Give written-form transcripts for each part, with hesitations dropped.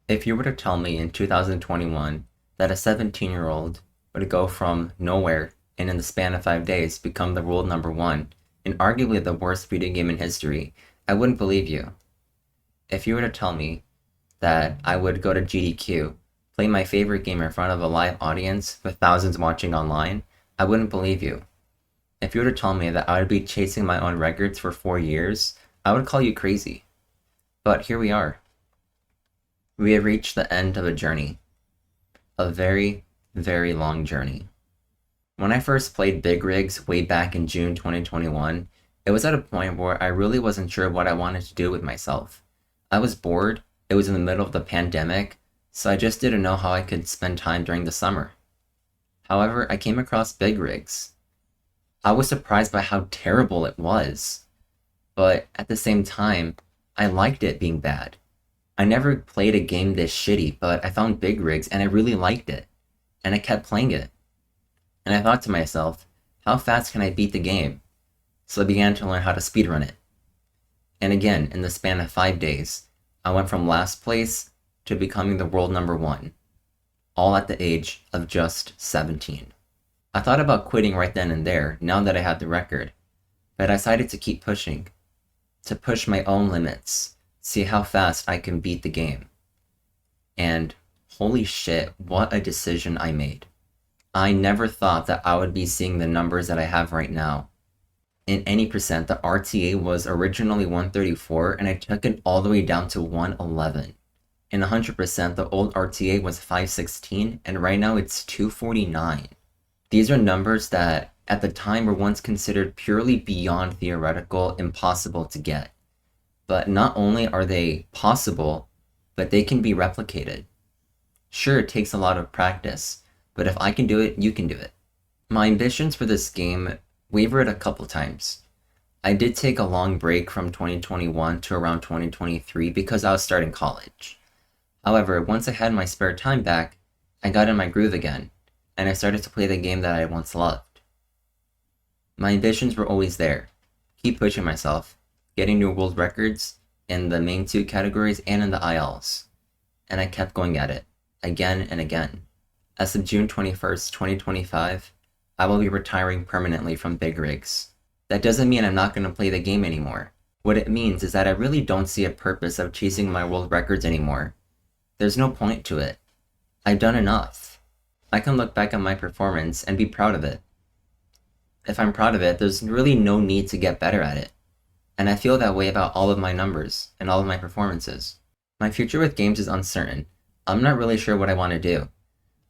If you were to tell me in 2021 that a 17-year-old would go from nowhere and in the span of 5 days become the world number one in arguably the worst video game in history, I wouldn't believe you. If you were to tell me that I would go to GDQ, play my favorite game in front of a live audience with thousands watching online, I wouldn't believe you. If you were to tell me that I would be chasing my own records for 4 years, I would call you crazy. But here we are. We have reached the end of a journey. A very, very long journey. When I first played Big Rigs way back in June 2021, it was at a point where I really wasn't sure what I wanted to do with myself. I was bored, it was in the middle of the pandemic, so I just didn't know how I could spend time during the summer. However, I came across Big Rigs. I was surprised by how terrible it was, but at the same time, I liked it being bad. I never played a game this shitty, but I found Big Rigs and I really liked it. And I kept playing it. And I thought to myself, how fast can I beat the game? So I began to learn how to speedrun it. And again, in the span of 5 days, I went from last place to becoming the world number one, all at the age of just 17. I thought about quitting right then and there, now that I had the record, but I decided to keep pushing, to push my own limits, see how fast I can beat the game. And holy shit, what a decision I made. I never thought that I would be seeing the numbers that I have right now. In any percent, the RTA was originally 134 and I took it all the way down to 111. In 100%, the old RTA was 516 and right now it's 249. These are numbers that at the time were once considered purely beyond theoretical, impossible to get. But not only are they possible, but they can be replicated. Sure, it takes a lot of practice, but if I can do it, you can do it. My ambitions for this game wavered a couple times. I did take a long break from 2021 to around 2023 because I was starting college. However, once I had my spare time back, I got in my groove again, and I started to play the game that I once loved. My ambitions were always there. Keep pushing myself, getting new world records in the main two categories and in the ILs. And I kept going at it, again and again. As of June 21st, 2025, I will be retiring permanently from Big Rigs. That doesn't mean I'm not going to play the game anymore. What it means is that I really don't see a purpose of chasing my world records anymore. There's no point to it. I've done enough. I can look back at my performance and be proud of it. If I'm proud of it, there's really no need to get better at it. And I feel that way about all of my numbers and all of my performances. My future with games is uncertain. I'm not really sure what I want to do.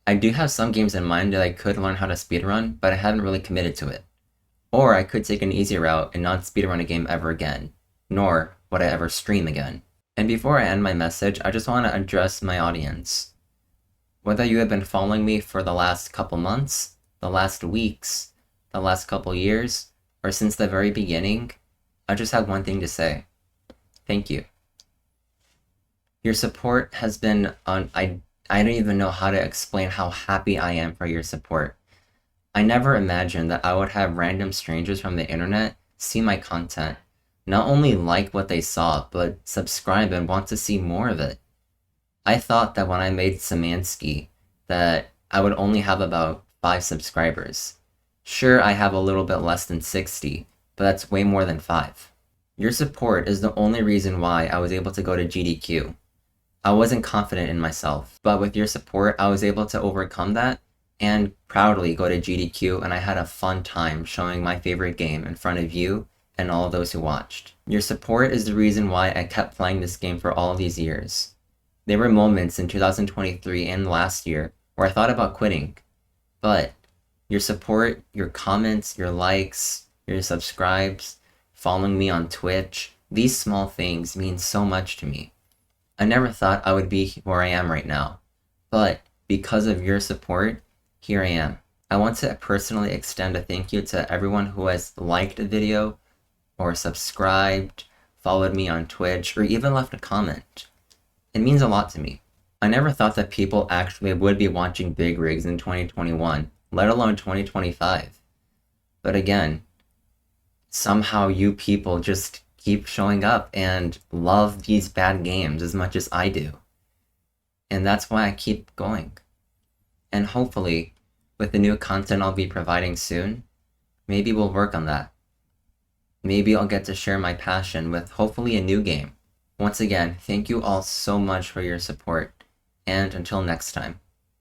I do have some games in mind that I could learn how to speedrun, but I haven't really committed to it. Or I could take an easy route and not speedrun a game ever again, nor would I ever stream again. And before I end my message, I just want to address my audience. Whether you have been following me for the last couple months, the last weeks, the last couple years, or since the very beginning, I just have one thing to say. Thank you. Your support has been I don't even know how to explain how happy I am for your support. I never imagined that I would have random strangers from the internet see my content, not only like what they saw, but subscribe and want to see more of it. I thought that when I made Samansky, that I would only have about 5 subscribers. Sure, I have a little bit less than 60, but that's way more than 5. Your support is the only reason why I was able to go to GDQ. I wasn't confident in myself, but with your support, I was able to overcome that and proudly go to GDQ, and I had a fun time showing my favorite game in front of you and all of those who watched. Your support is the reason why I kept playing this game for all these years. There were moments in 2023 and last year where I thought about quitting, but your support, your comments, your likes, your subscribes, following me on Twitch, these small things mean so much to me. I never thought I would be where I am right now, but because of your support, here I am. I want to personally extend a thank you to everyone who has liked a video, or subscribed, followed me on Twitch, or even left a comment. It means a lot to me. I never thought that people actually would be watching Big Rigs in 2021, let alone 2025. But again, somehow you people just keep showing up and love these bad games as much as I do. And that's why I keep going. And hopefully, with the new content I'll be providing soon, maybe we'll work on that. Maybe I'll get to share my passion with hopefully a new game. Once again, thank you all so much for your support, and until next time.